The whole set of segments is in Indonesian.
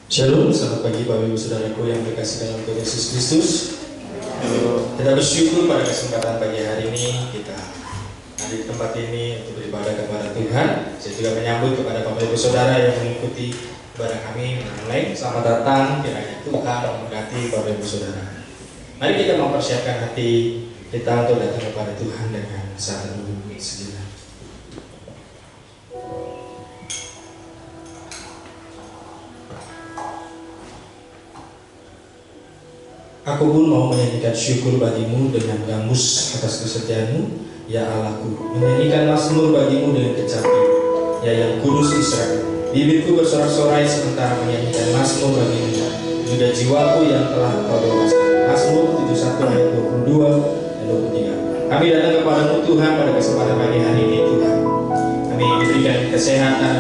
Shalom, selamat pagi Bapak Ibu Saudaraku yang dikasih dalam Tuhan Yesus Kristus. Kita bersyukur pada kesempatan pagi hari ini kita ada di tempat ini untuk beribadah kepada Tuhan. Saya juga menyambut kepada Bapak Ibu Saudara yang mengikuti ibadah kami online. Selamat datang, kiranya Tuhan memberkati Bapak Ibu Saudara. Mari kita mempersiapkan hati kita untuk datang kepada Tuhan dengan saat teduh sejenak. Aku pun mau menyanyikan syukur bagimu dengan gambus atas kesetiaanmu, ya Allahku. Menyanyikan mazmur bagimu dengan kecapi, ya yang kudus Israel. Bibirku bersorak-sorai sementara menyanyikan mazmur bagimu, juga jiwaku yang telah kau bebaskan. Mazmur 71 ayat 22 dan 23. Kami datang kepadamu Tuhan pada kesempatan pagi hari ini Tuhan. Kami diberikan kesehatan,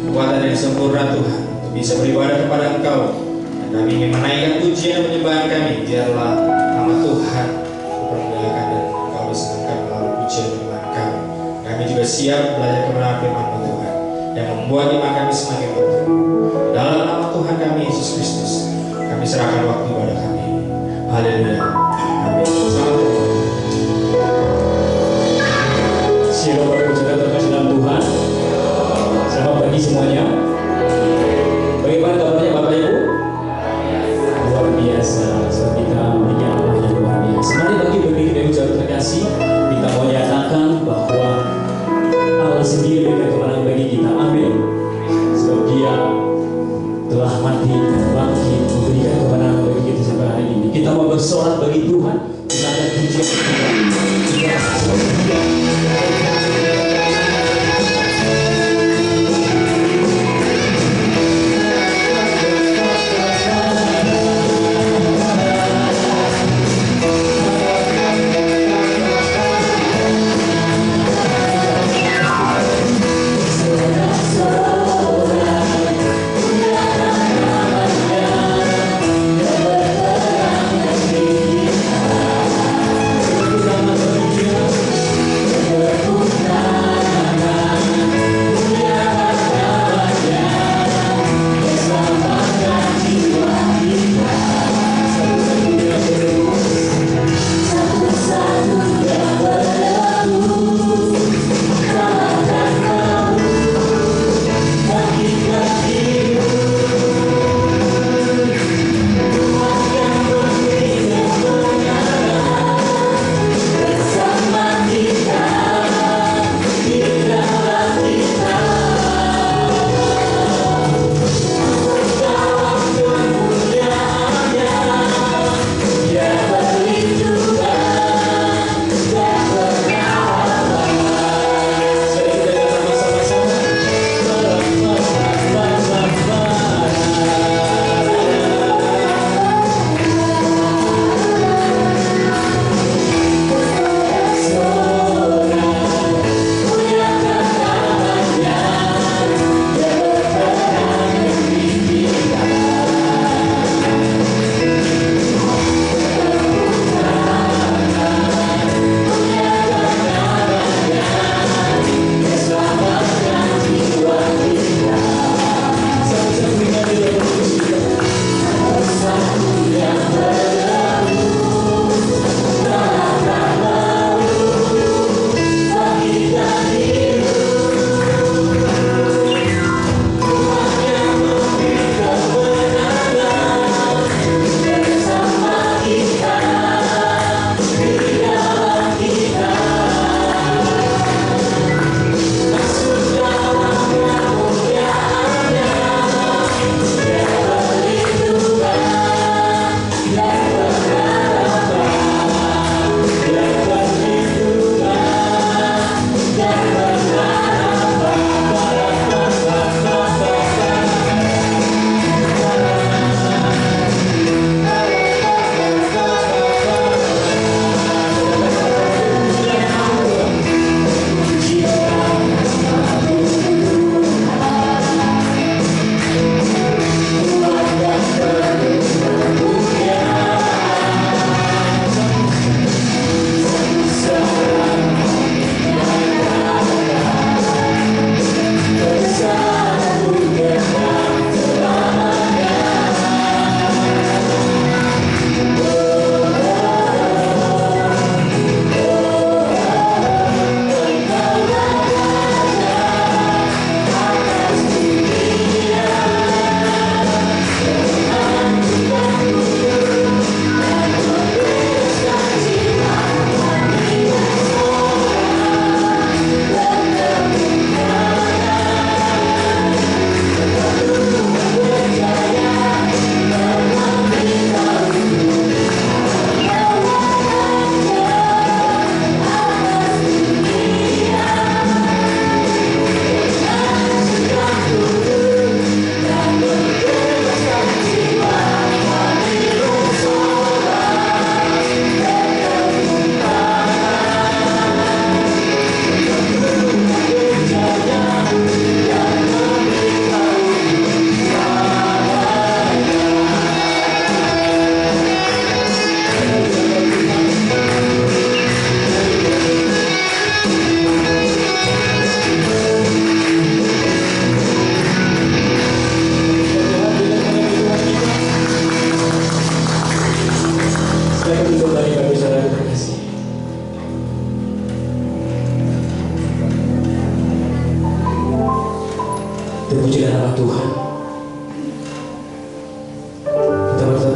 kekuatan yang sempurna Tuhan, untuk bisa beribadah kepada Engkau. Kami ingin menaikkan pujian dan penyembahan kami. Biarlah nama Tuhan dipermuliakan dan Engkau disenangkan melalui pujian dan penyembahan kami. Kami juga siap belajar kebenaran firman Tuhan yang membuat iman kami semakin bertumbuh. Dalam nama Tuhan kami Yesus Kristus, kami serahkan waktu ibadah kami. Haleluya. Amin. Selamat datang. Shalom Bapak Ibu Saudara terkasih dalam Tuhan. Selamat pagi semuanya. Bagaimana kabarnya Bapak Ibu? Luar biasa. So, kita memberikan Allah yang luar biasa. Mari bagi Bapak Ibu Saudara terkasih, kita mau nyatakan bahwa Allah sendiri memberikan kemenangan bagi kita. Amin. Sebab Dia telah mati dan bangkit memberikan kemenangan bagi kita sampai hari ini. Kita mau bersorak bagi Tuhan. Kita akan pujian Tuhan. Kita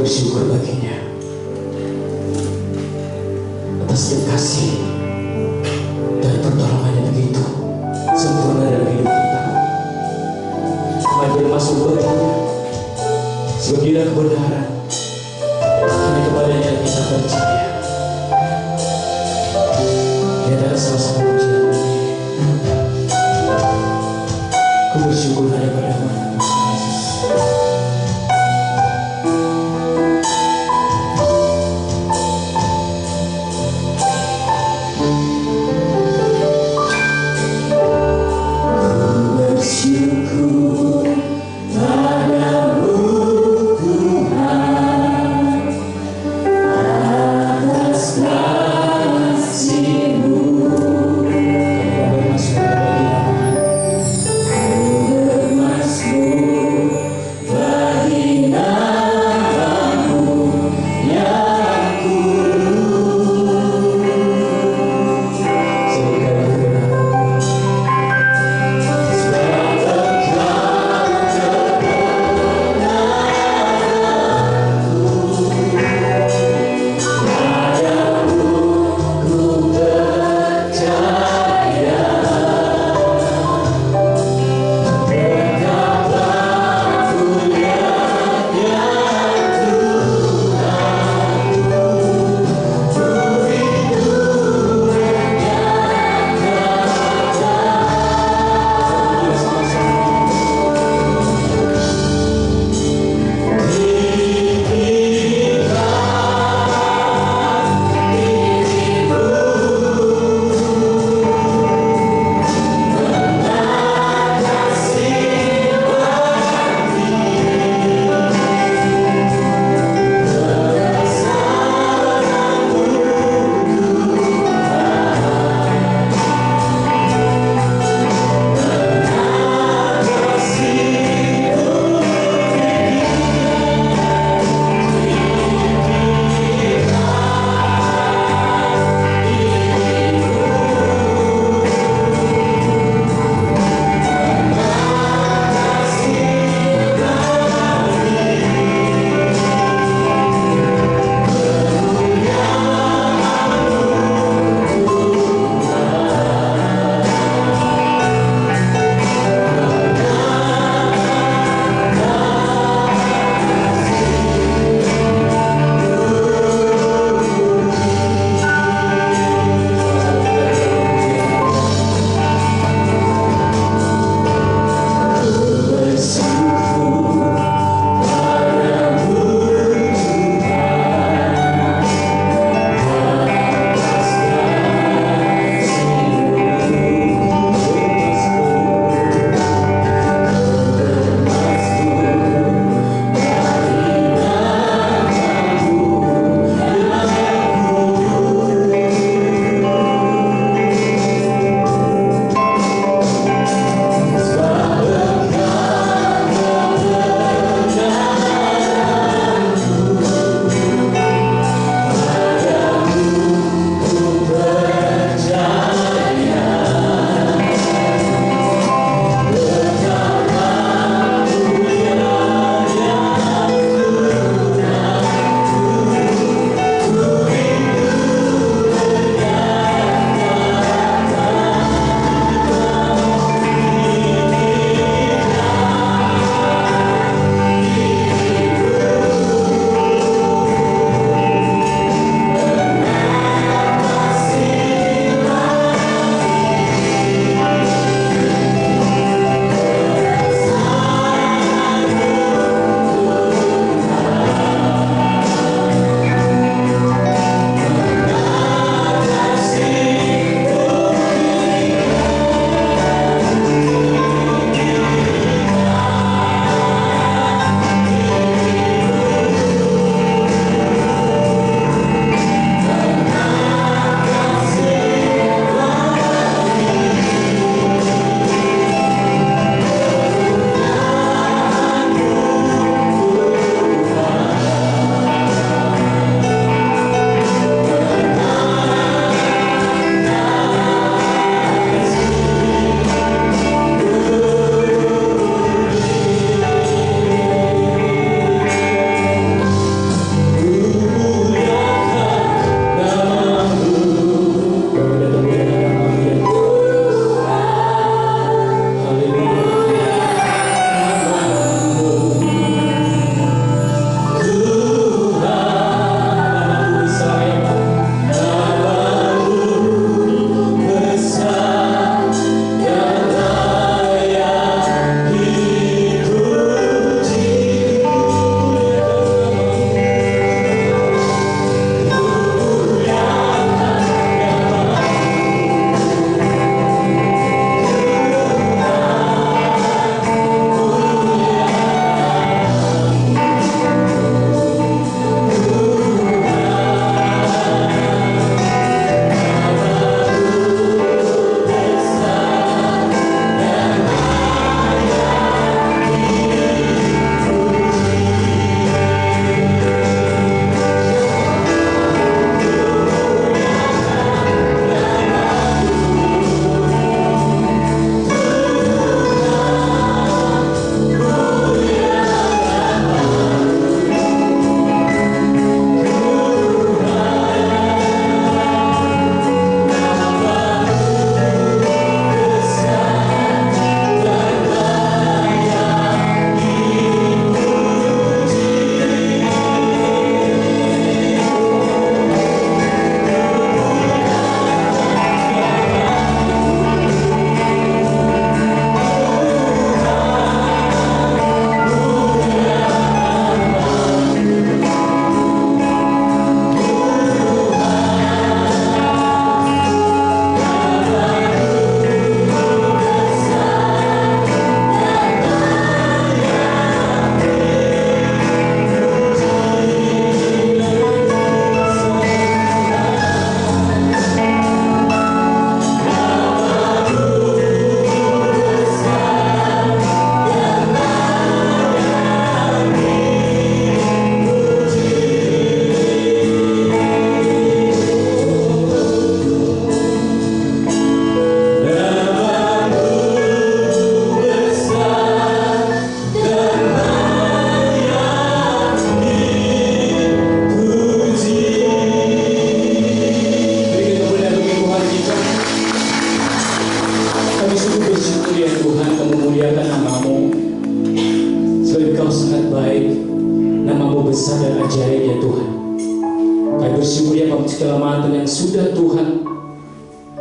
bersyukur baginya atas setiap kasih dan pertolongannya begitu sempurna dalam hidup kita. Mari masuk bertanya, sebab dia kebenaran hanya kepadanya kita percaya. Dia adalah sama-sama pujian ini. Ku bersyukur hanya padamu Yesus. Padamu Tuhan, Engkau sangat baik, nama-Mu besar dan ajaib ya Tuhan. Kami bersyukur ya Bapa keselamatan yang sudah Tuhan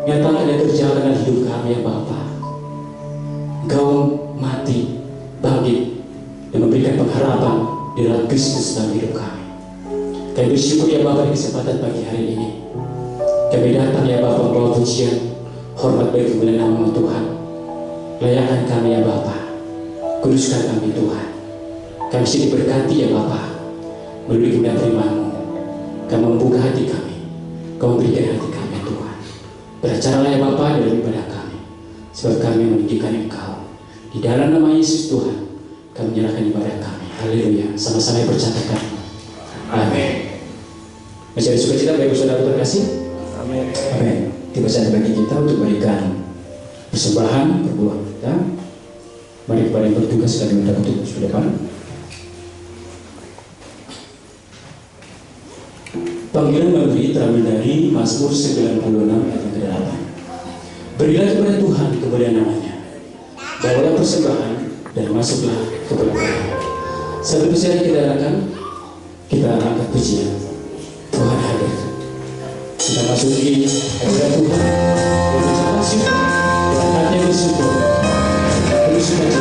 nyatakan dan kerjakan dalam hidup kami ya Bapa. Engkau mati, bangkit, dan memberikan pengharapan di dalam Kristus dalam hidup kami. Kami bersyukur ya Bapa di kesempatan pagi hari ini. Kami datang ya Bapa membawa pujian, hormat bagi kemuliaan nama Tuhan. Layakan kami ya Bapa, kuduskan kami Tuhan. Kami sini diberkati ya Bapa, melalui kemuliaan firman-Mu. Kau membuka hati kami, Kau memberikan hati kami Tuhan. Beracaralah ya Bapa dalam ibadah kami, sebab kami meninggikan Engkau. Di dalam nama Yesus Tuhan, kami menyerahkan ibadah kami. Haleluya. Sama-sama bercatakan. Amin. Masih ada sukacita bagi saudara terkasih? Amin. Amin. Tiba saatnya bagi kita untuk berikan persembahan berbuah kita. Mari kepada yang bertugas dan diminta untuk ke depan. Panggilan memberi terambil dari Mazmur 96 ayat yang ke-8. Berilah kepada Tuhan kemuliaan namanya. Bawalah persembahan dan masuklah ke belakangnya. Satu persen kita akan kita angkat pujian. Tuhan hadir. Kita masuki hadirat Tuhan dan mengucapkan syukur dengan hati yang bersyukur. Bersyukur.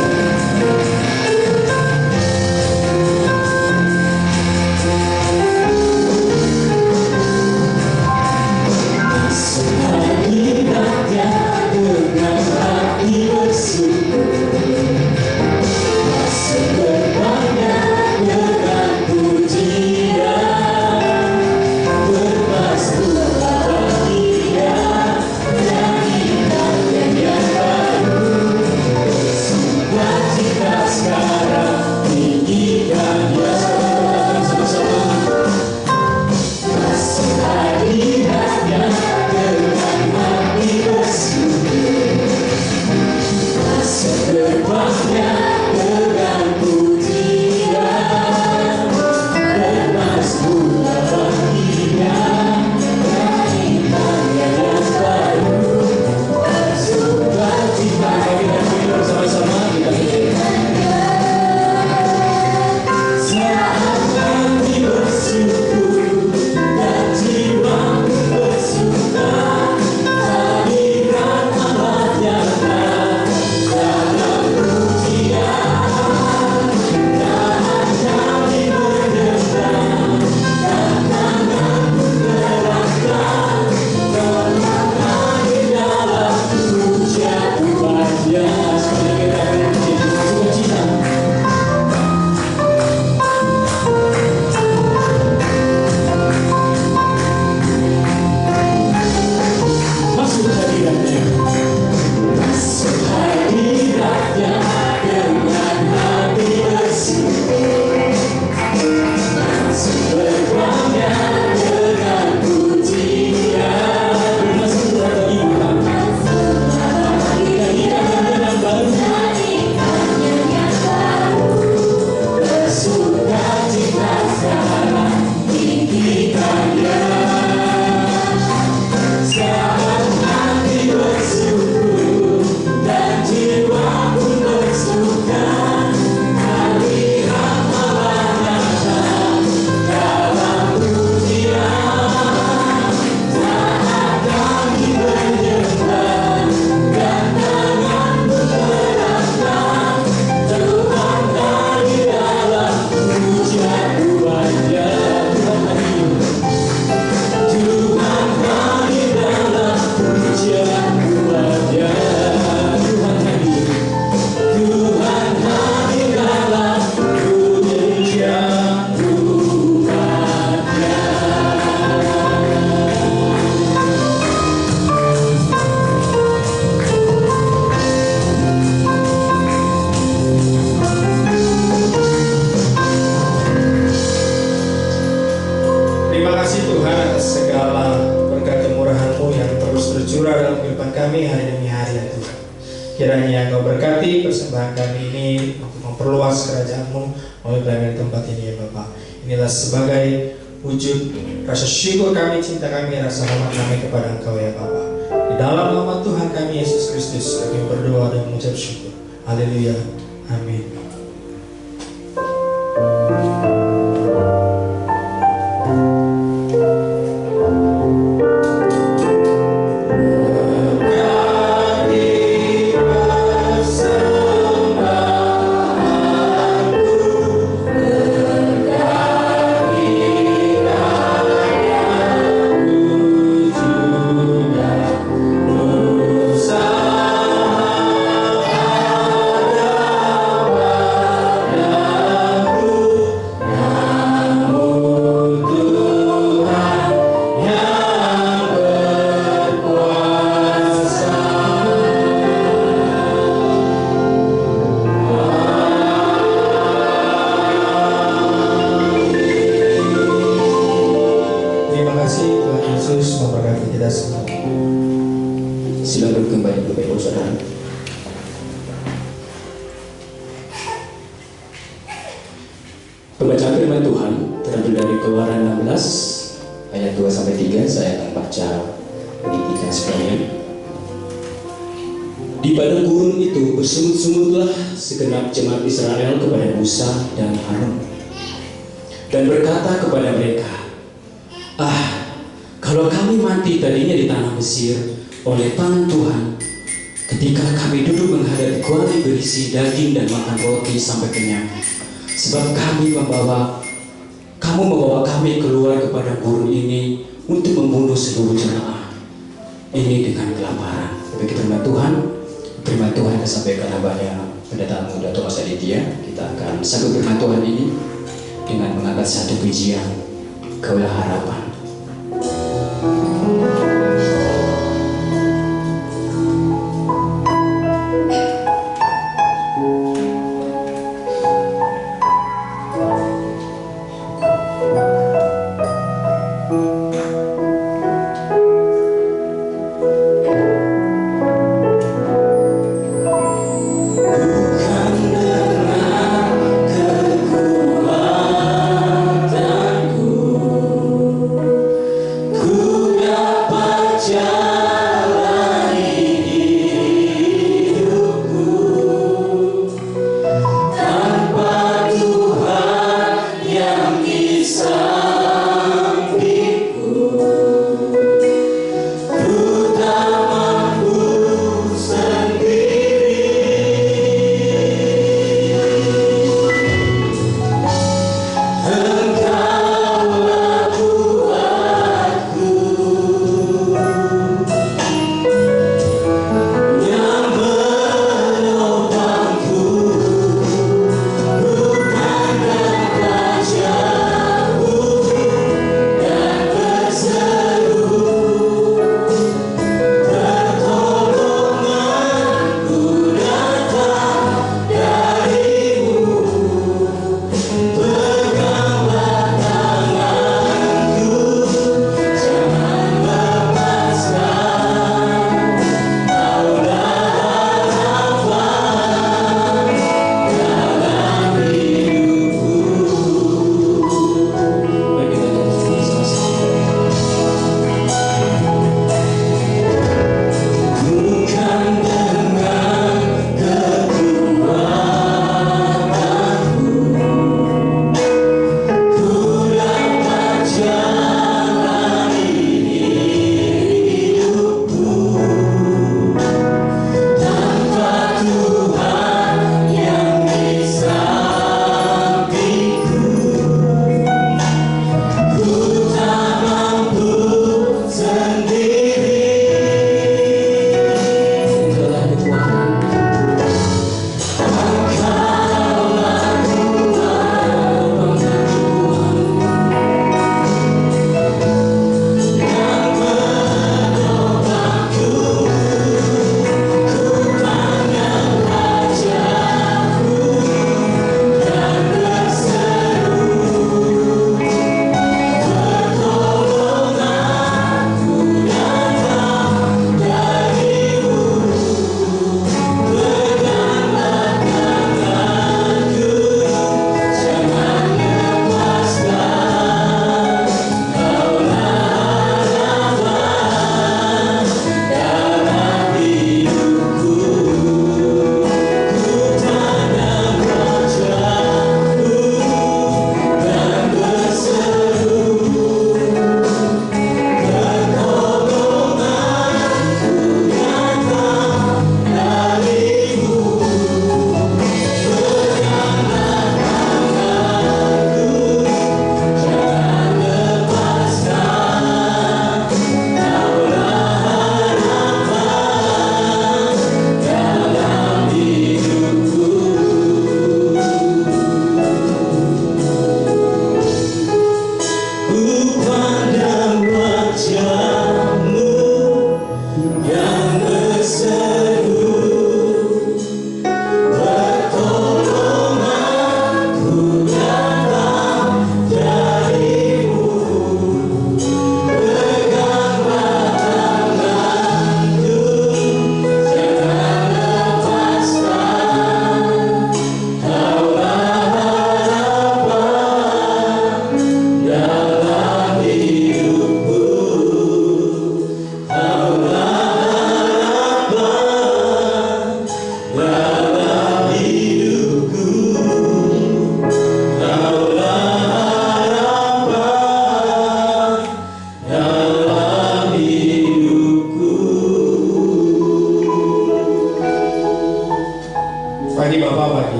Kiranya Engkau berkati persembahan kami ini untuk memperluas kerajaan-Mu melalui pelayanan tempat ini ya Bapa. Inilah sebagai wujud rasa syukur kami, cinta kami, rasa hormat kami kepada Engkau ya Bapa. Di dalam nama Tuhan kami Yesus Kristus kami berdoa dan mengucap syukur. Haleluya. Amin. ayat 2-3 saya akan baca pendidikan sekalian. Di padang gurun itu bersungut-sungutlah segenap jemaat Israel kepada Musa dan Harun dan berkata kepada mereka, kalau kami mati tadinya di tanah Mesir oleh tangan Tuhan, ketika kami duduk menghadapi kuali berisi daging dan makan roti sampai kenyang, sebab kamu membawa kami keluar ke padang gurun ini untuk membunuh seluruh jemaah ini dengan kelaparan. Begitu firman Tuhan disampaikan hambanya pendeta muda Thomas Aditya. Kita akan sambut firman Tuhan ini dengan mengangkat satu pujian, Kaulah Harapan.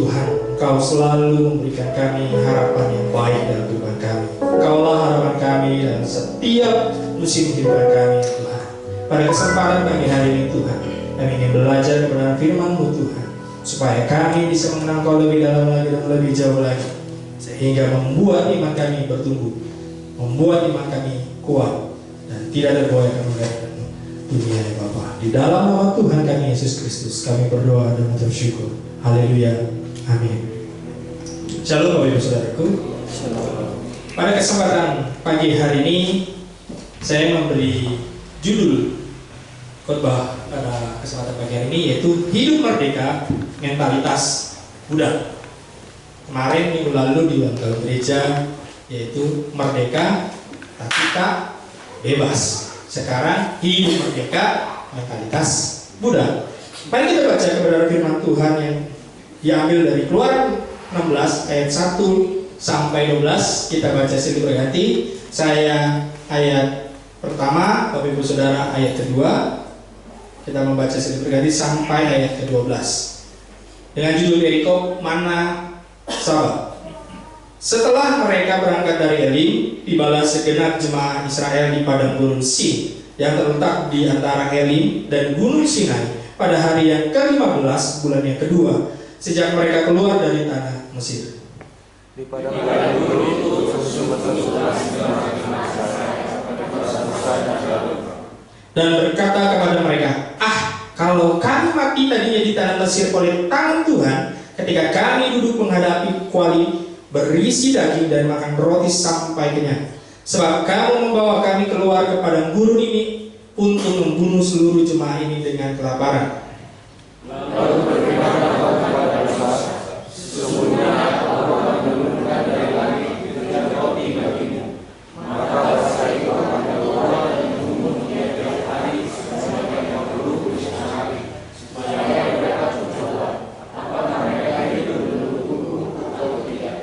Tuhan, Engkau selalu memberikan kami harapan yang baik dalam kehidupan kami. Engkaulah harapan kami dalam setiap musim kehidupan kami, Tuhan. Pada kesempatan pagi hari ini, Tuhan, kami ingin belajar kebenaran firman-Mu, Tuhan, supaya kami bisa mengenal Kau lebih dalam lagi dan lebih jauh lagi, sehingga membuat iman kami bertumbuh, membuat iman kami kuat, dan tidak tergoyahkan oleh dunia ya Bapa. Di dalam nama Tuhan kami Yesus Kristus, kami berdoa dan mengucap syukur. Haleluya. Amin. Shalom Bapak Ibu Saudaraku. Pada kesempatan pagi hari ini saya memberi judul khotbah pada kesempatan pagi hari ini, yaitu hidup merdeka mentalitas Buddha. Kemarin minggu lalu di ulang tahun gereja, yaitu merdeka tapi tak bebas. Sekarang hidup merdeka mentalitas Buddha. Mari kita baca kebenaran firman Tuhan yang diambil dari Keluaran 16 ayat 1 sampai 12. Kita baca silih berganti. Saya ayat pertama, Bapak Ibu Saudara ayat kedua. Kita membaca silih berganti sampai ayat ke-12 dengan judul perikop mana sabat. Setelah mereka berangkat dari Elim, tibalah segenap jemaah Israel di padang gurun Sin yang terletak di antara Elim dan Gunung Sinai pada hari yang ke-15 bulan yang kedua sejak mereka keluar dari tanah Mesir. Di padang gurun itu dan berkata kepada mereka, kalau kami mati tadinya di tanah Mesir oleh tangan Tuhan, ketika kami duduk menghadapi kuali berisi daging dan makan roti sampai kenyang. Sebab kamu membawa kami keluar ke padang gurun ini untuk membunuh seluruh jemaah ini dengan kelaparan. Lalu berfirmanlah kepada Musa, sesungguhnya Allah menurunkan dari langit dengan roti bagimu, maka basahi akan keluar dan menunggu dia tiap hari sebanyak 50 hari, supaya mereka mencoba apakah mereka hidup menunggu atau tidak.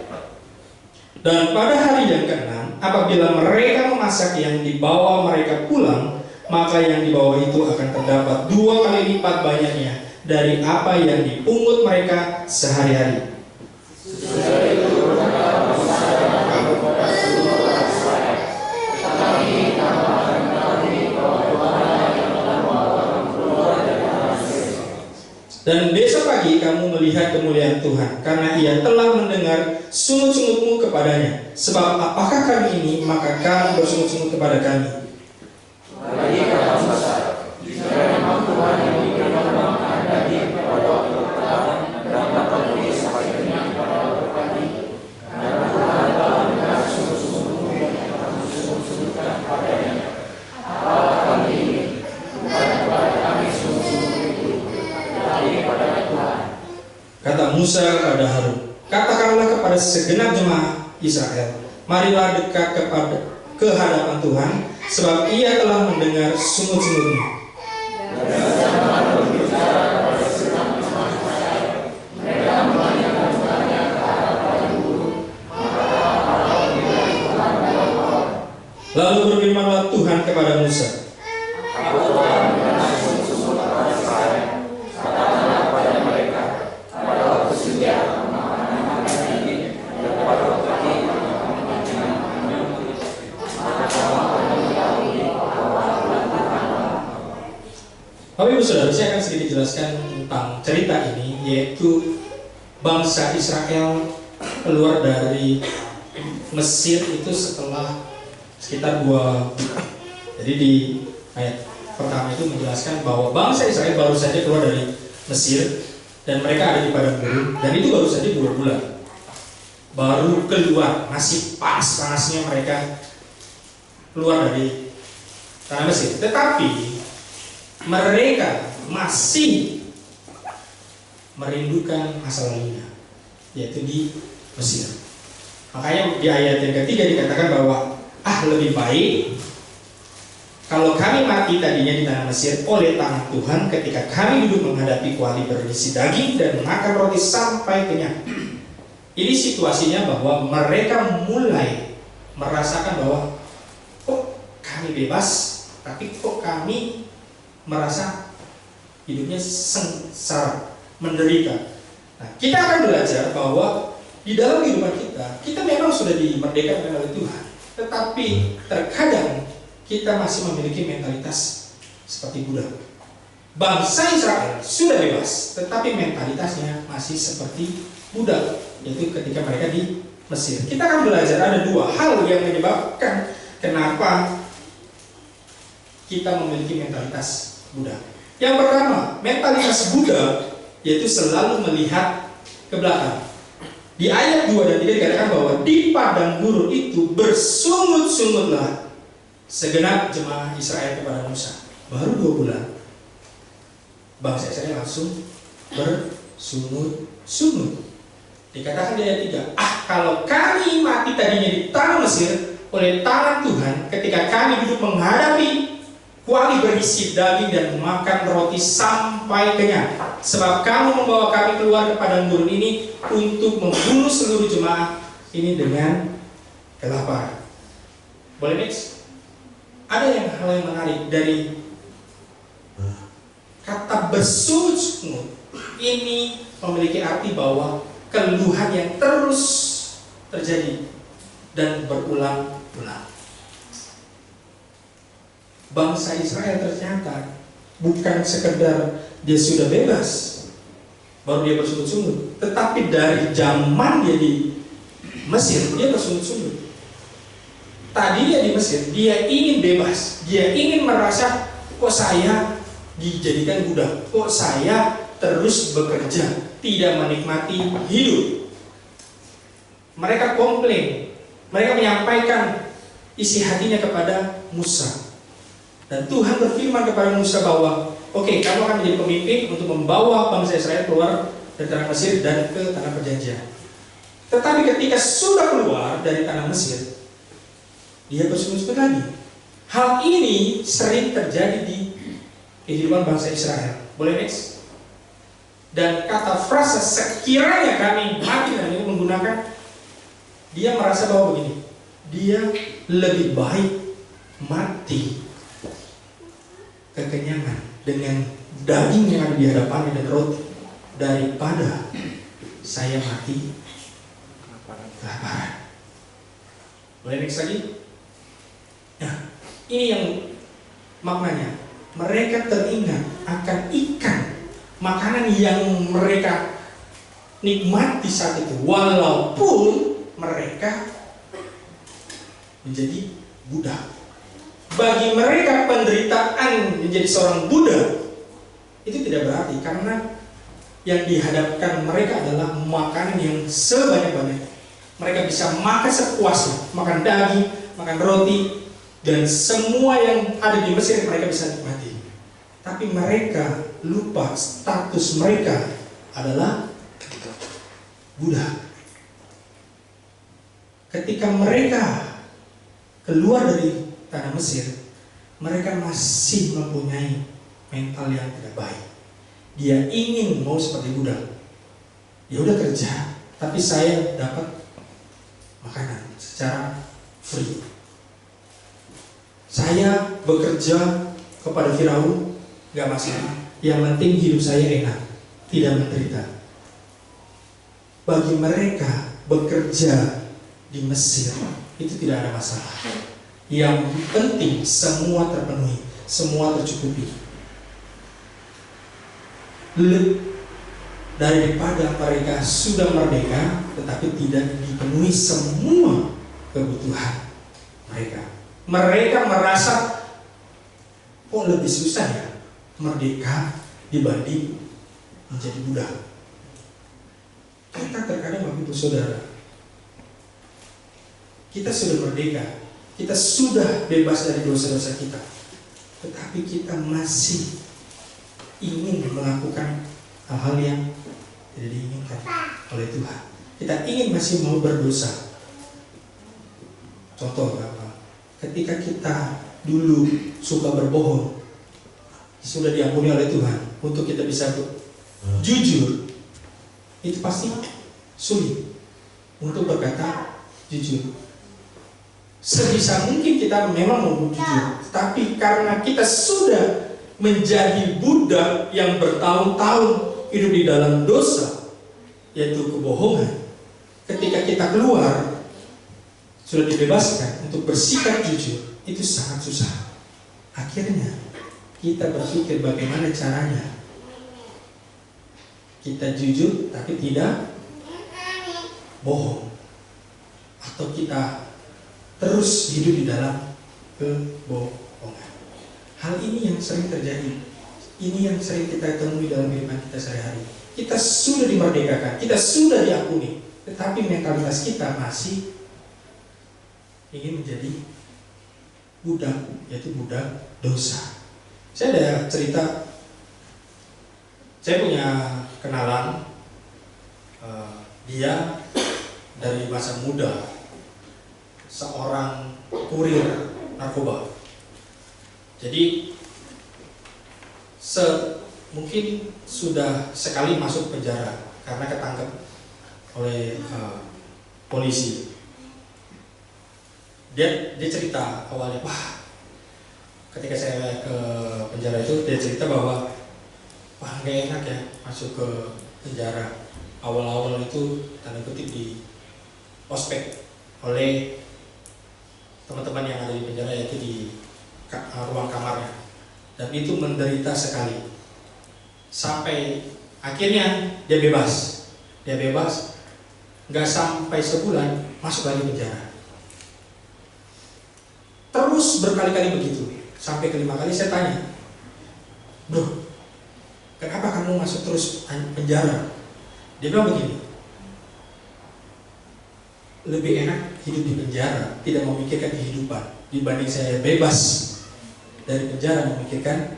Dan pada hari yang ke-6, apabila mereka memasak yang dibawa mereka pulang, maka yang dibawa itu akan terdapat 2 kali lipat banyaknya dari apa yang dipungut mereka sehari-hari. Sesudah itu berkata Musa kepada seluruh orang Israel, kami tambahkan kami bahwa Tuhan yang telah membawa kamu keluar dari tanah Mesir. Dan besok pagi kamu melihat kemuliaan Tuhan, karena Ia telah mendengar sungut-sungutmu kepadanya. Sebab apakah kami ini, maka kamu bersungut-sungut kepada kami. Lagi kata Musa, jika memang Tuhan yang memberikan daging pada waktu petang dan makan roti sampai kenyang pada waktu pagi, karena Tuhan telah mendengar sungut-sungutmu yang kamu sungut-sungutkan padanya. Apa kami ini, bukan kepada kami sungut-sungut itu, tetapi kepada Tuhan. Kata Musa kepada Harun, katakanlah kepada segenap jemaah Israel, marilah dekat ke hadapan Tuhan, sebab Ia telah mendengar sungut-sungutmu. Lalu berfirmanlah Tuhan kepada Musa, Aku telah mendengar sungut-sungut orang Israel, katakanlah kepada mereka, pada waktu senja kamu makan daging, dan pada waktu pagi kamu makan minum, maka kamu akan mengetahui bahwa aku Tuhan. Bapak Ibu Saudara, saya akan sedikit jelaskan tentang cerita ini, yaitu bangsa Israel keluar dari Mesir itu setelah sekitar 2 bulan. Jadi di ayat pertama itu menjelaskan bahwa bangsa Israel baru saja keluar dari Mesir dan mereka ada di padang gurun, dan itu baru saja 2 bulan. Baru keluar, masih panas-panasnya mereka keluar dari tanah Mesir. Tetapi mereka masih merindukan masa lalunya, yaitu di Mesir. Makanya di ayat yang ketiga dikatakan bahwa lebih baik kalau kami mati tadinya di tanah Mesir oleh tangan Tuhan, ketika kami duduk menghadapi kuali berisi daging dan makan roti sampai kenyang. Ini situasinya bahwa mereka mulai merasakan bahwa kok kami bebas, tapi kok kami merasa hidupnya sengsara, menderita. Nah, kita akan belajar bahwa di dalam kehidupan kita memang sudah dimerdekakan oleh Tuhan, tetapi terkadang kita masih memiliki mentalitas seperti budak. Bangsa Israel sudah bebas, tetapi mentalitasnya masih seperti budak, yaitu ketika mereka di Mesir. Kita akan belajar ada dua hal yang menyebabkan kenapa kita memiliki mentalitas budak. Yang pertama, mentalitas budak yaitu selalu melihat ke belakang. Di ayat 2 dan 3 dikatakan bahwa di padang gurun itu bersungut-sungutlah segenap jemaah Israel kepada Musa. Baru 2 bulan bangsa Israel langsung bersungut-sungut. Dikatakan di ayat 3, kalau kami mati tadinya di tanah Mesir oleh tangan Tuhan ketika kami duduk menghadapi kuali berisi daging dan makan roti sampai kenyang. Sebab kamu membawa kami keluar ke padang gurun ini untuk membunuh seluruh jemaah ini dengan kelaparan. Boleh next? Ada hal yang menarik dari kata bersungut-sungut ini memiliki arti bahwa keluhan yang terus terjadi dan berulang-ulang. Bangsa Israel ternyata bukan sekedar dia sudah bebas baru dia bersungut-sungut, tetapi dari zaman dia di Mesir dia bersungut-sungut. Tadinya di Mesir dia ingin bebas, dia ingin merasa kok saya dijadikan budak, kok saya terus bekerja, tidak menikmati hidup. Mereka komplain, mereka menyampaikan isi hatinya kepada Musa. Dan Tuhan berfirman kepada Musa bahwa oke, kamu akan menjadi pemimpin untuk membawa bangsa Israel keluar dari tanah Mesir dan ke tanah perjanjian. Tetapi ketika sudah keluar dari tanah Mesir, dia bersungut-sungut lagi. Hal ini sering terjadi di kehidupan bangsa Israel. Boleh next? Dan kata frasa sekiranya kami mati dan ini menggunakan, dia merasa bahwa begini, dia lebih baik mati kekenyangan dengan daging yang ada di hadapannya dan roti daripada saya mati kelaparan. Boleh next lagi? Nah, ini yang maknanya. Mereka teringat akan ikan, makanan yang mereka nikmati saat itu, walaupun mereka menjadi budak. Bagi mereka penderitaan menjadi seorang budak itu tidak berarti, karena yang dihadapkan mereka adalah makanan yang sebanyak-banyak. Mereka bisa makan sepuasnya, makan daging, makan roti, dan semua yang ada di Mesir mereka bisa nikmati. Tapi mereka lupa status mereka adalah budak. Ketika mereka keluar dari tanah Mesir, mereka masih mempunyai mental yang tidak baik. Dia ingin mau seperti budak. Ya udah kerja, tapi saya dapat makanan secara free. Saya bekerja kepada Firaun, gak masalah. Yang penting hidup saya enak, tidak menderita. Bagi mereka bekerja di Mesir itu tidak ada masalah. Yang penting semua terpenuhi, semua tercukupi. Daripada mereka sudah merdeka tetapi tidak dipenuhi semua kebutuhan mereka. Mereka merasa kok lebih susah ya merdeka dibanding menjadi budak. Kita terkadang Bapak Ibu Saudara, kita sudah merdeka, kita sudah bebas dari dosa-dosa kita, tetapi kita masih ingin melakukan hal-hal yang tidak diinginkan oleh Tuhan. Kita ingin masih mau berdosa. Contoh apa? Ketika kita dulu suka berbohong, sudah diampuni oleh Tuhan untuk kita bisa jujur, itu pasti sulit untuk berkata jujur. Sebisa mungkin kita memang mau jujur, tapi karena kita sudah menjadi budak yang bertahun-tahun hidup di dalam dosa, yaitu kebohongan, ketika kita keluar sudah dibebaskan untuk bersikap jujur, itu sangat susah. Akhirnya kita berpikir bagaimana caranya kita jujur tapi tidak bohong, atau kita terus hidup di dalam kebohongan. Hal ini yang sering terjadi, ini yang sering kita temui dalam kehidupan kita sehari-hari. Kita sudah dimerdekakan, kita sudah diampuni, tetapi mentalitas kita masih ingin menjadi budak, yaitu budak dosa. Saya ada cerita, saya punya kenalan, dia dari masa muda seorang kurir narkoba. Jadi mungkin sudah sekali masuk penjara karena ketangkep oleh polisi. Dia cerita awalnya, wah, ketika saya ke penjara itu dia cerita bahwa wah, nggak enak ya masuk ke penjara. Awal-awal itu tanda kutip di ospek oleh teman-teman yang ada di penjara, yaitu di ruang kamarnya, dan itu menderita sekali sampai akhirnya dia bebas. Nggak sampai sebulan masuk lagi penjara. Terus berkali-kali begitu, sampai kelima kali saya tanya, bro, kenapa kamu masuk terus penjara? Dia bilang begini, lebih enak hidup di penjara, tidak memikirkan kehidupan, dibanding saya bebas dari penjara memikirkan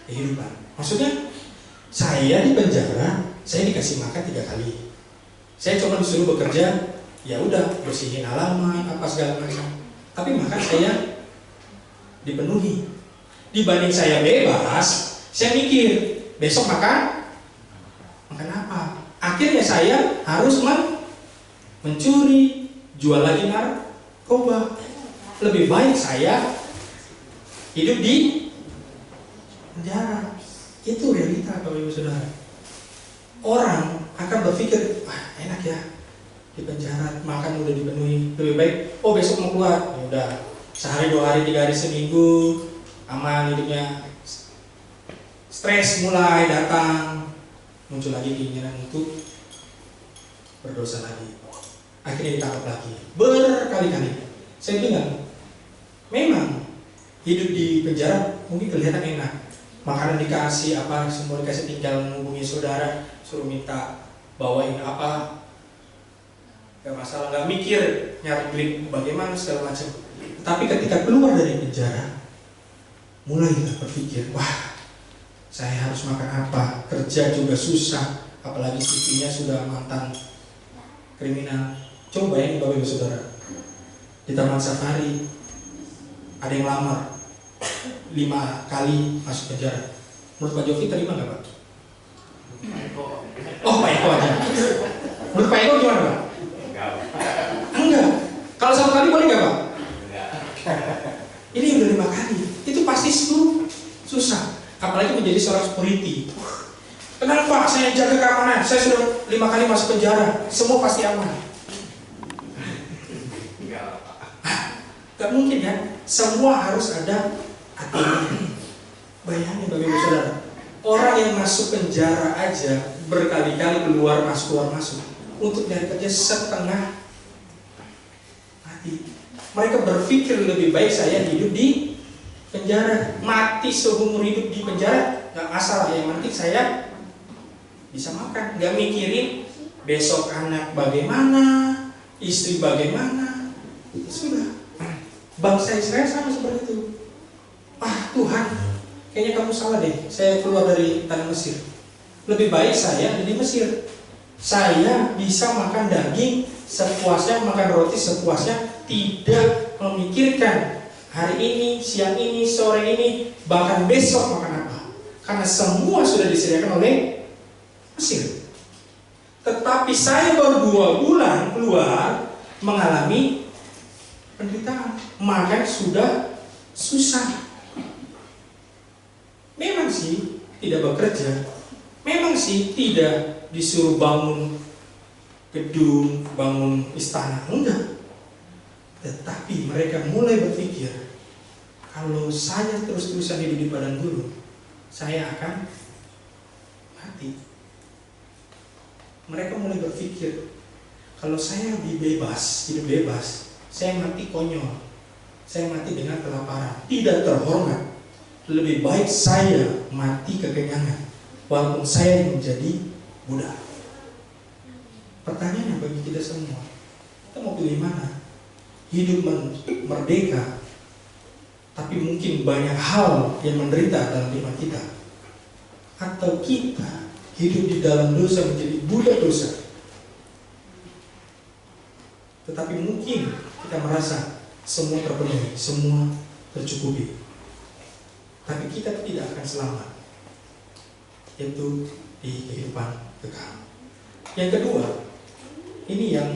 kehidupan. Maksudnya, saya di penjara, saya dikasih makan 3 kali. Saya cuma disuruh bekerja, ya udah bersihin halaman, apa segala macam. Tapi makan saya dipenuhi. Dibanding saya bebas, saya mikir besok makan apa. Akhirnya saya harus mencuri, jual lagi narkoba. Lebih baik saya hidup di penjara. Itu realita, Bapak Ibu Saudara. Orang akan berpikir, wah enak ya di penjara, makan udah dipenuhi, lebih baik, oh besok mau keluar, ya udah sehari 2 hari 3 hari seminggu aman hidupnya. Stres mulai datang, muncul lagi keinginan untuk berdosa lagi, akhirnya ditangkap lagi berkali-kali. Saya bilang, memang hidup di penjara mungkin kelihatan enak, makanan dikasih, apa semua dikasih, tinggal menghubungi saudara, suruh minta bawain apa, gak masalah, gak mikir nyari duit bagaimana segala macam. Tapi ketika keluar dari penjara, mulai berpikir, wah, saya harus makan apa, kerja juga susah, apalagi CV-nya sudah mantan kriminal. Coba ya Bapak Ibu Saudara, di Taman Safari ada yang lamar 5 kali masuk penjara. Menurut Pak Jovi terima nggak Pak? Oh, Pak Eko aja. Menurut Pak Eko gimana Pak? Enggak. Kalau 1 kali boleh nggak Pak? Ini udah 5 kali. Itu pasti susah. Apalagi menjadi seorang security. Kenapa Pak? Saya jaga keamanan. Saya sudah 5 kali masuk penjara. Semua pasti aman. Gak mungkin ya. Semua harus ada aturan. Bayangin Bapak Ibu Saudara, orang yang masuk penjara aja berkali-kali keluar masuk untuk nyari kerja setengah mati. Mereka berpikir lebih baik saya hidup di penjara, mati seumur hidup di penjara, nggak masalah. Yang penting saya bisa makan, nggak mikirin besok anak bagaimana, istri bagaimana. Sudah. Bangsa Israel sama seperti itu. Ah Tuhan, kayaknya kamu salah deh. Saya keluar dari tanah Mesir. Lebih baik saya di Mesir. Saya bisa makan daging sepuasnya, makan roti sepuasnya, tidak memikirkan hari ini, siang ini, sore ini, bahkan besok makan apa. Karena semua sudah disediakan oleh Mesir. Tetapi saya baru 2 bulan keluar mengalami penderitaan, makan sudah susah. Memang sih tidak bekerja, memang sih tidak disuruh bangun gedung, bangun istana, enggak. Tetapi mereka mulai berpikir, kalau saya terus-terusan hidup di padang gurun, saya akan mati. Mereka mulai berpikir, kalau saya hidup bebas, saya mati konyol, saya mati dengan kelaparan, tidak terhormat. Lebih baik saya mati kekenyangan, walaupun saya menjadi budak. Pertanyaannya bagi kita semua, kita mau pilih mana? Hidup merdeka, tapi mungkin banyak hal yang menderita dalam iman kita, atau kita hidup di dalam dosa menjadi budak dosa, tetapi mungkin kita merasa semua terpenuhi, semua tercukupi, tapi kita tidak akan selamat, yaitu di kehidupan kekal. Yang kedua, ini yang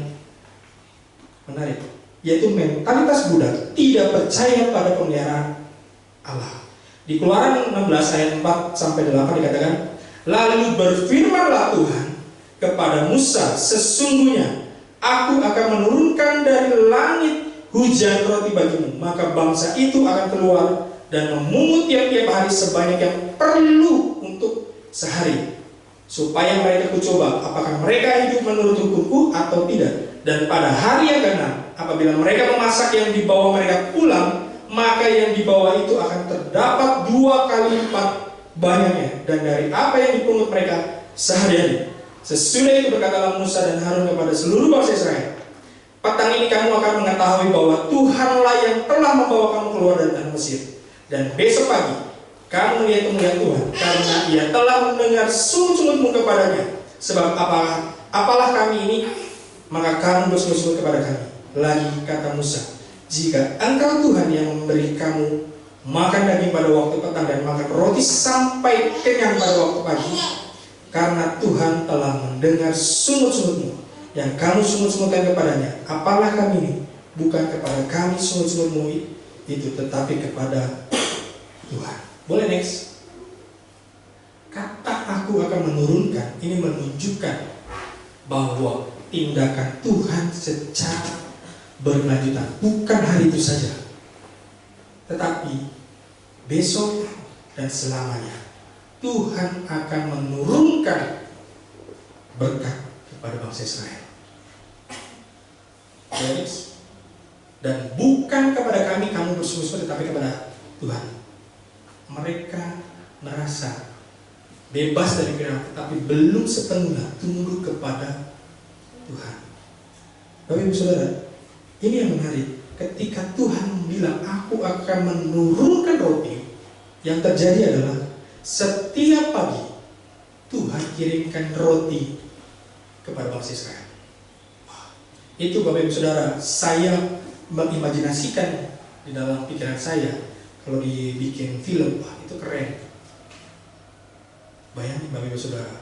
menarik, yaitu mentalitas budak tidak percaya pada pemeliharaan Allah. Di Keluaran 16 ayat 4 sampai 8 dikatakan, lalu berfirmanlah Tuhan kepada Musa, sesungguhnya aku akan menurunkan dari langit hujan roti bagimu, maka bangsa itu akan keluar dan memungut tiap-tiap hari sebanyak yang perlu untuk sehari, supaya mereka kucoba apakah mereka hidup menurut hukumku atau tidak. Dan pada hari yang ke-6, apabila mereka memasak yang dibawa mereka pulang, maka yang dibawa itu akan terdapat 2 kali lipat banyaknya, dan dari apa yang dipungut mereka sehari-hari. Sesudah itu berkatalah Musa dan Harun kepada seluruh bangsa Israel, petang ini kamu akan mengetahui bahwa Tuhanlah yang telah membawa kamu keluar dari tanah Mesir. Dan besok pagi kamu melihat kemuliaan Tuhan, karena Ia telah mendengar sungut-sungutmu kepadanya. Sebab apalah kami ini, maka kamu bersungut-sungut kepada kami. Lagi kata Musa, jika engkau Tuhan yang memberi kamu makan daging pada waktu petang dan makan roti sampai kenyang pada waktu pagi, karena Tuhan telah mendengar sungut-sungutmu yang kamu sungut-sungutkan kepadanya, apalah kami ini, bukan kepada kami sungut-sungutmu itu, tetapi kepada Tuhan. Boleh next? Kata aku akan menurunkan ini menunjukkan bahwa tindakan Tuhan secara berkelanjutan, bukan hari itu saja, tetapi besok dan selamanya Tuhan akan menurunkan berkat kepada bangsa Israel. Dan bukan kepada kami kamu bersungut-sungut, tetapi kepada Tuhan. Mereka merasa bebas dari firman, tetapi belum sepenuhnya tunduk kepada Tuhan. Bapak Ibu Saudara, ini yang menarik. Ketika Tuhan bilang aku akan menurunkan roti, yang terjadi adalah setiap pagi Tuhan kirimkan roti kepada bangsa Israel. Itu Bapak Ibu Saudara, saya mengimajinasikan di dalam pikiran saya, kalau dibikin film, wah itu keren. Bayangin Bapak Ibu Saudara,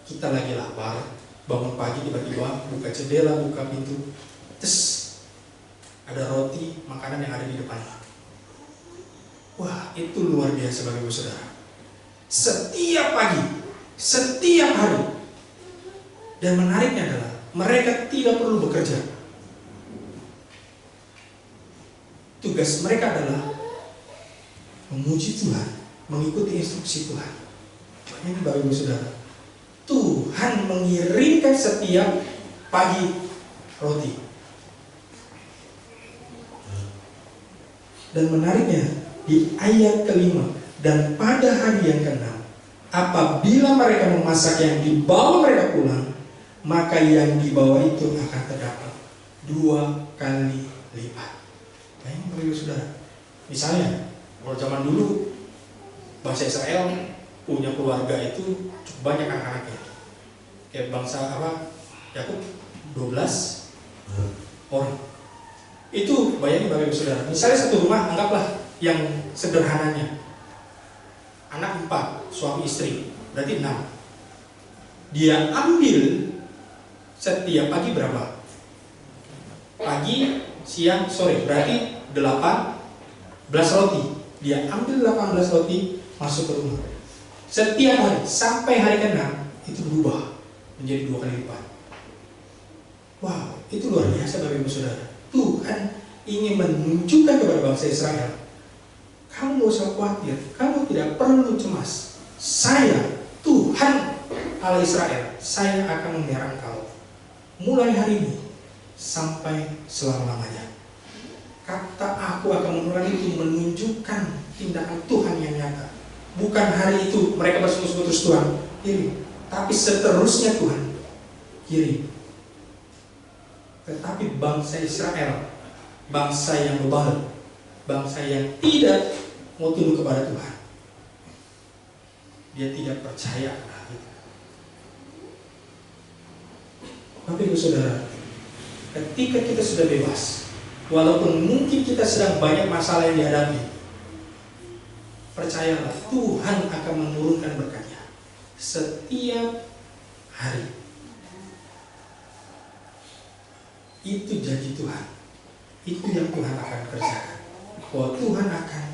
kita lagi lapar, bangun pagi tiba-tiba buka jendela, buka pintu, terus ada roti, makanan yang ada di depan. Wah, itu luar biasa Bapak Ibu Saudara. Setiap pagi, setiap hari. Dan menariknya adalah mereka tidak perlu bekerja. Tugas mereka adalah memuji Tuhan, mengikuti instruksi Tuhan. Ini Bapak Ibu Saudara, Tuhan mengirimkan setiap pagi roti. Dan menariknya di ayat kelima, dan pada hari yang ke-6, apabila mereka memasak yang dibawa mereka pulang, maka yang dibawa itu akan terdapat 2 kali lipat. Bayangin Bapak Ibu Saudara, misalnya kalau zaman dulu bangsa Israel punya keluarga itu cukup banyak anak-anaknya. Kayak bangsa Yakub 12 orang. Itu bayangin Bapak Ibu Saudara, misalnya satu rumah, anggaplah yang sederhananya anak 4, suami istri, berarti 6. Dia ambil setiap pagi berapa? Pagi, siang, sore, berarti 18 roti. Dia ambil 18 roti, masuk ke rumah. Setiap hari sampai hari ke-6 itu berubah. menjadi 2 kali lipat. Wow, itu luar biasa Bapak Ibu Saudara. Tuhan ingin menunjukkan kepada bangsa Israel, kamu gak usah khawatir, kamu tidak perlu cemas. Saya, Tuhan Allah Israel, saya akan memelihara engkau mulai hari ini sampai selama-lamanya. Kata aku akan memelihara itu menunjukkan tindakan Tuhan yang nyata. Bukan hari itu mereka bersungguh-sungguh terus Tuhan kirim, tapi seterusnya Tuhan kirim. Tetapi bangsa Israel, bangsa yang bebal, bangsa yang tidak mau tunduk kepada Tuhan, dia tidak percaya hal itu. Bapak Ibu Saudara, ketika kita sudah bebas, walaupun mungkin kita sedang banyak masalah yang dihadapi, percayalah Tuhan akan menurunkan berkat-Nya setiap hari. Itu janji Tuhan. Itu yang Tuhan akan kerjakan. Bahwa Tuhan akan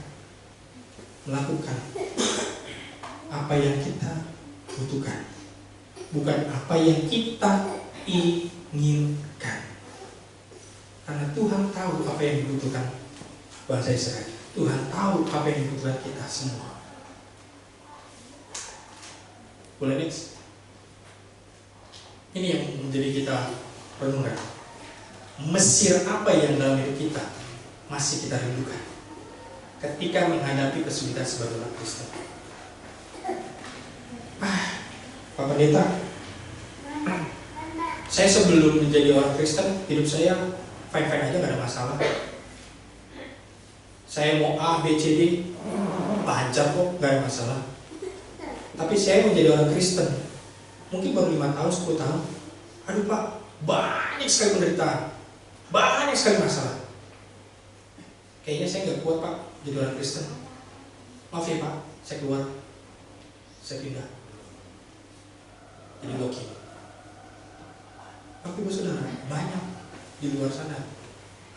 melakukan apa yang kita butuhkan, bukan apa yang kita inginkan. Karena Tuhan tahu apa yang dibutuhkan bangsa Israel. Tuhan tahu apa yang dibutuhkan kita semua. Boleh next? Ini yang menjadi kita renungkan. Mesir apa yang dalam hidup kita masih kita rindukan ketika menghadapi kesulitan sebagai orang Kristen? Pak Pendeta, saya sebelum menjadi orang Kristen, hidup saya fine-fine aja, gak ada masalah. Saya mau A, B, C, D lancar kok, gak ada masalah. Tapi saya menjadi orang Kristen mungkin baru 5 tahun, 10 tahun. Aduh Pak, banyak sekali penderitaan, banyak sekali masalah. Kayaknya saya gak kuat Pak jadi orang Kristen. Maaf ya Pak, saya keluar, saya pindah jadi loki. Tapi Ibu Saudara, banyak di luar sana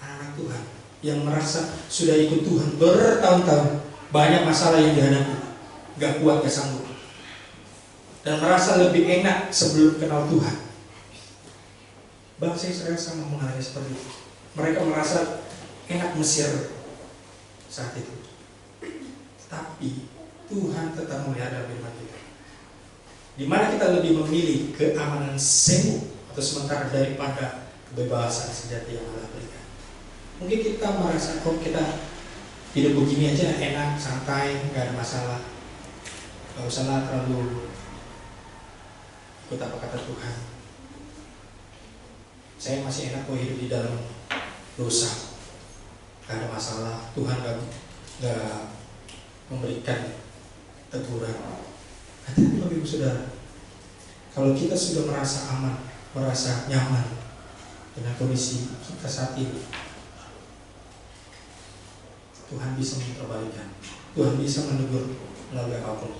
anak Tuhan yang merasa sudah ikut Tuhan bertahun-tahun, banyak masalah yang dihadapi, gak kuat, gak sanggup, dan merasa lebih enak sebelum kenal Tuhan. Bangsa Israel sama mengalami seperti itu. Mereka merasa enak Mesir saat itu, tapi Tuhan tetap melihara firman kita. Di mana kita lebih memilih keamanan semu atau sementara daripada kebebasan sejati yang Allah berikan. Mungkin kita merasa kok kita hidup begini aja enak, santai, nggak ada masalah, nggak usahlah terlalu ikut apa kata Tuhan. Saya masih enak kok hidup di dalam dosa, nggak ada masalah. Tuhan nggak memberikan teguran. Hati-hati Bapak Ibu Saudara, kalau kita sudah merasa aman, merasa nyaman dengan kondisi kita saat ini, Tuhan bisa memperbaikan, Tuhan bisa menegur melalui apapun.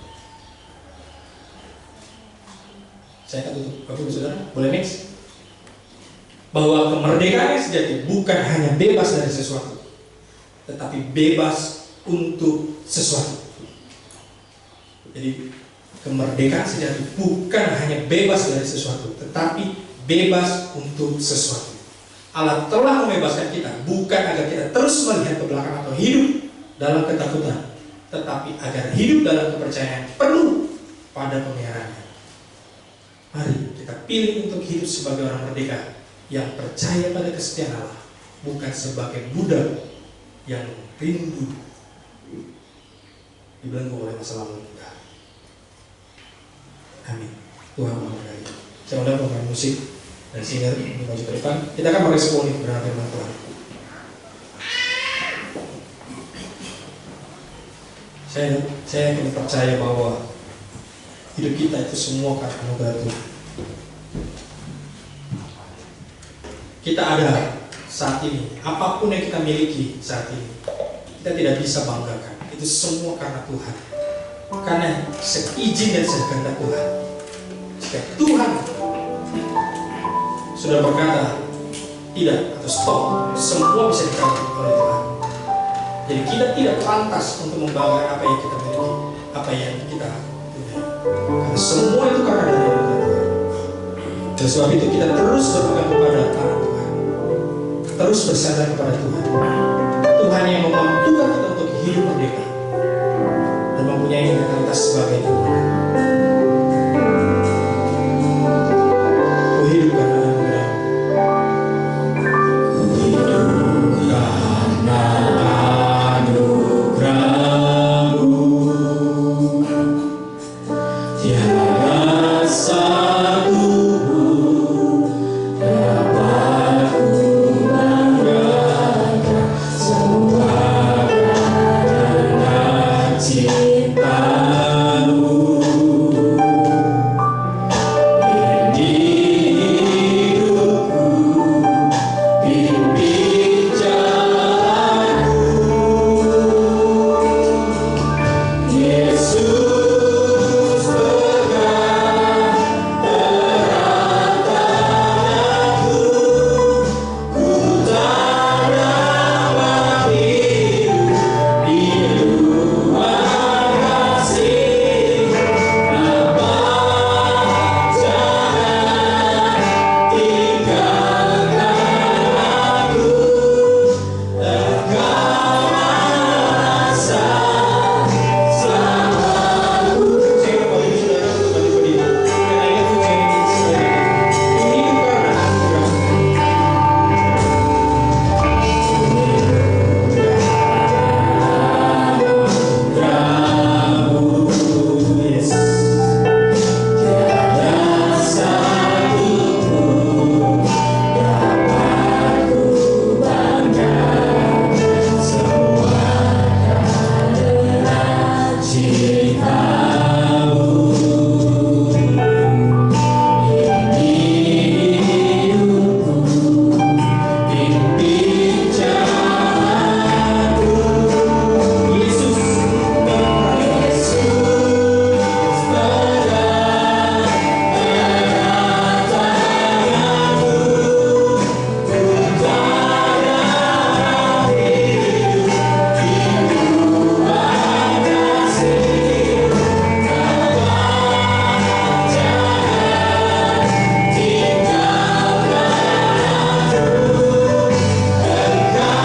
Saya akan tutup. Bapak Ibu Saudara, boleh next? Bahwa kemerdekaan yang sejati bukan hanya bebas dari sesuatu, tetapi bebas untuk sesuatu. Jadi kemerdekaan sejati bukan hanya bebas dari sesuatu, tetapi bebas untuk sesuatu. Allah telah membebaskan kita bukan agar kita terus melihat ke belakang atau hidup dalam ketakutan, tetapi agar hidup dalam kepercayaan penuh pada pemeliharaannya. Mari kita pilih untuk hidup sebagai orang merdeka yang percaya pada kesetiaan Allah, bukan sebagai budak yang rindu dibelenggu oleh masa lalu kita. Amin. Tuhan memberkati. Saya undang pemain musik dan singer untuk maju ke depan. Kita akan meresponi kebenaran firman Tuhan. Saya ingin percaya bahwa hidup kita itu semua karena anugerah Tuhan. Kita ada saat ini, apapun yang kita miliki saat ini, kita tidak bisa banggakan. Itu semua karena Tuhan. Karena seizin dan sekehendak Tuhan. Jika Tuhan sudah berkata tidak atau stop, semua bisa dikawal oleh Tuhan. Jadi kita tidak pantas untuk membanggakan apa yang kita miliki, apa yang kita punya. Karena semua itu karena dari Tuhan. Oleh sebab itu kita terus berpegang kepada tangan Tuhan, terus bersandar kepada Tuhan. Tuhan yang memampukan kita untuk hidup merdeka dan mempunyai mentalitas sebagai Tuhan. Ku hidup karena anugerah. Ku hidup karena anugerah-Mu. Tiada satu dapat ku banggakan, semua karena cinta-Mu. Hidupku, pimpin jalanku, Yesus pegang erat tanganku, ku tak dapat hidup di luar kasih. Bapa, jangan tinggalkan aku, Engkau rasa selamaku. Saya mau saudara kembali berdiri. Karena itu saya ingin saudara hidup karena anugerah-Mu. Yes. Tiada satu pun dapat ku banggakan, semua karena cinta-Mu. Hidupku, pimpin jalanku, Yesus pegang erat tanganku, ku tak dapat hidup di luar kasih. Bapa, jangan tinggalkan aku, Engkau rasa selamaku hidup. Ya, kita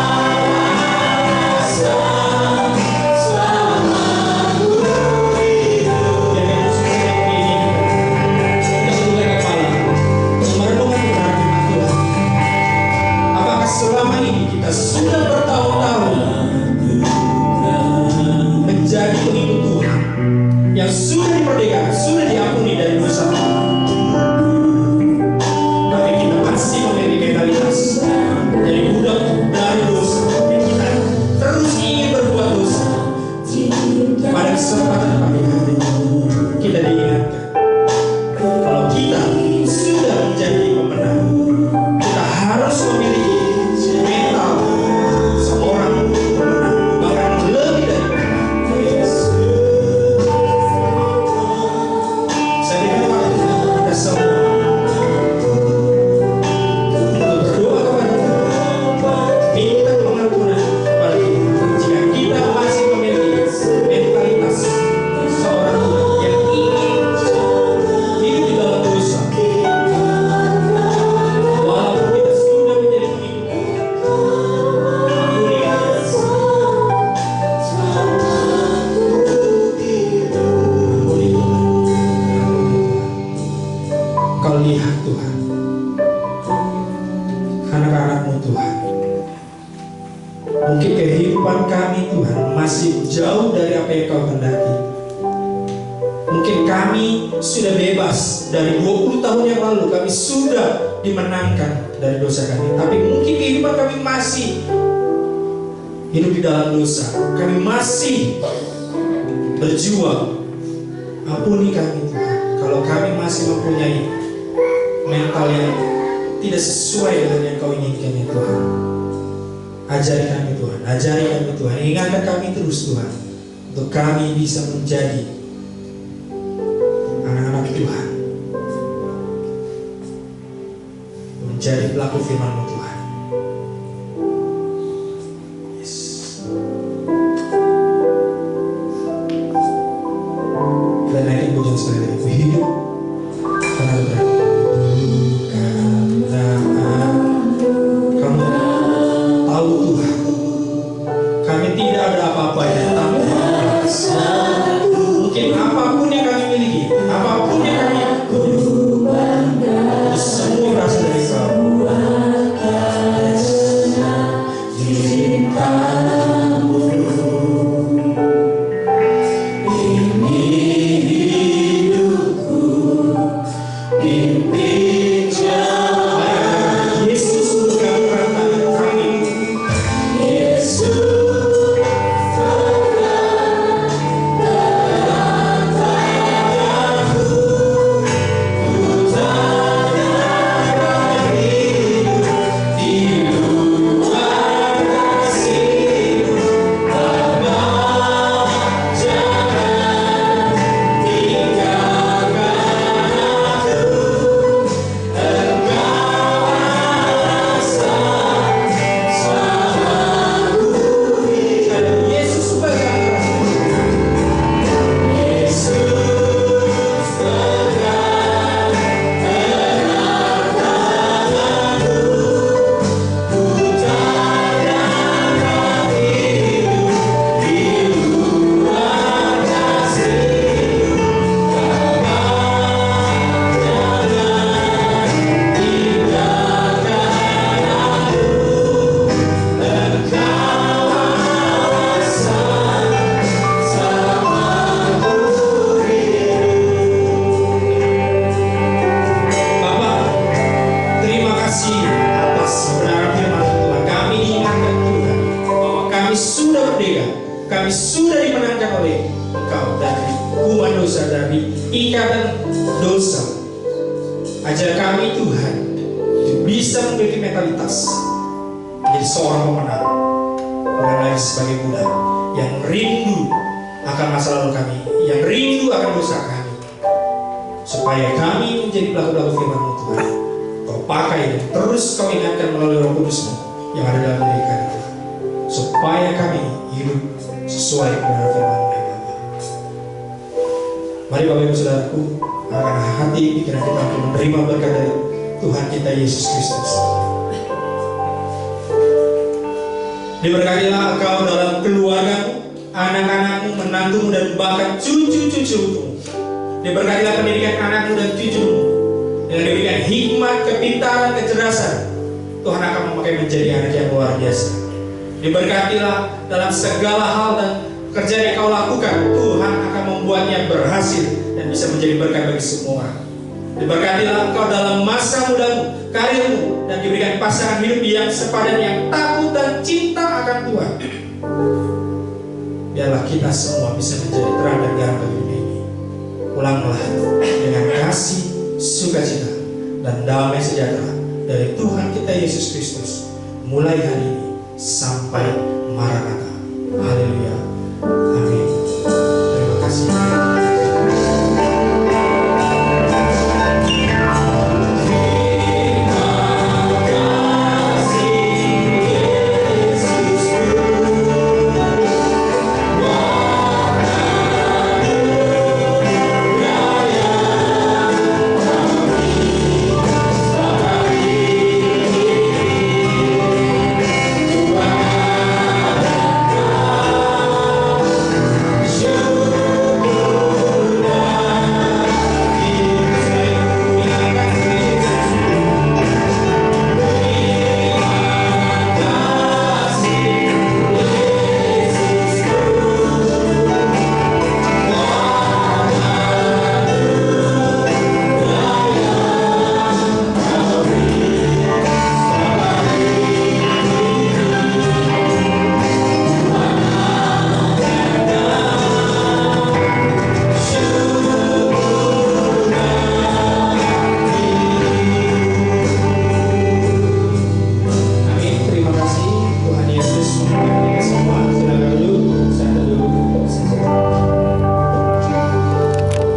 merenungkan kebenaran firman Tuhan. Apakah selama ini kita sudah bertahun-tahun menjadi pengikut Tuhan yang sudah diperdekakan, sudah diampuni dari dosa, tapi kita masih memiliki mentalitas jadi budak dari dosa, dan kita terus ingin berbuat dosa? Pada kesempatan pagi hari kita diingatkan, kalau kita sudah menjadi pemenang, kita harus memiliki mental seorang pemenang, bahkan lebih dari pemenang. Saya berikan waktu kita semua untuk berdoa kepada Tuhan, minta pengampunan kepada Tuhan jika kita masih memiliki mentalitas seorang yang ingin hidup di dalam dosa. Walaupun kita sudah menjadi pengikut Tuhan, ampuni kami. Ampuni Tuhan. Kau lihat Tuhan, anak-anak-Mu Tuhan, mungkin kehidupan kami Tuhan masih jauh dari apa yang Kau kehendaki. Mungkin kami sudah bebas dari 20 tahun yang lalu, kami sudah dimenangkan dari dosa kami. Tapi mungkin kehidupan kami masih hidup di dalam dosa. Kami masih berjuang. Ampuni kami Tuhan, kalau kami masih mempunyai mental yang tidak sesuai dengan yang Kau inginkan ya Tuhan. Ajari kami Tuhan, ajari kami Tuhan, ingatkan kami terus Tuhan, untuk kami bisa menjadi anak-anak Tuhan, menjadi pelaku firman-Mu Tuhan. Yes. Dan naikin bujang sekali lagi, hidup karena berani. kasih atas kebenaran firman Tuhan. Kami diingatkan Tuhan bahwa kami sudah merdeka, kami sudah dimenangkan oleh Engkau dari hukuman dosa, dari ikatan dosa. Ajar kami Tuhan untuk bisa memiliki mentalitas menjadi seorang pemenang, bukan lagi sebagai budak yang rindu akan masa lalu kami, yang rindu akan dosa kami, supaya kami menjadi pelaku-pelaku firman-Mu Tuhan. Kau pakai dan terus Kau ingatkan melalui Roh Kudus-Mu yang ada dalam diri kami Tuhan, supaya kami hidup sesuai dengan firman-Mu ya Bapa. Mari Bapak Ibu Saudaraku, akan hati pikiran kita untuk menerima berkat dari Tuhan kita Yesus Kristus. Diberkatilah Engkau dalam keluargamu, anak-anakmu, menantumu, dan bahkan cucu-cucumu. Diberkatilah pendidikan anakmu dan cucumu, dengan diberikan hikmat, kepintaran, kecerdasan. Tuhan akan memakai menjadi anak yang luar biasa. Diberkatilah dalam segala hal dan kerjaan yang kau lakukan. Tuhan akan membuatnya berhasil dan bisa menjadi berkat bagi semua orang. Diberkatilah engkau dalam masa mudamu, karirmu, dan diberikan pasangan hidup yang sepadan, yang takut dan cinta akan Tuhan. Biarlah kita semua bisa menjadi terang dan garam bagi dunia ini. Pulanglah dengan kasih, sukacita, dan damai sejahtera dari Tuhan kita Yesus Kristus, mulai hari ini sampai Maranatha. Haleluya. Amin. Terima kasih.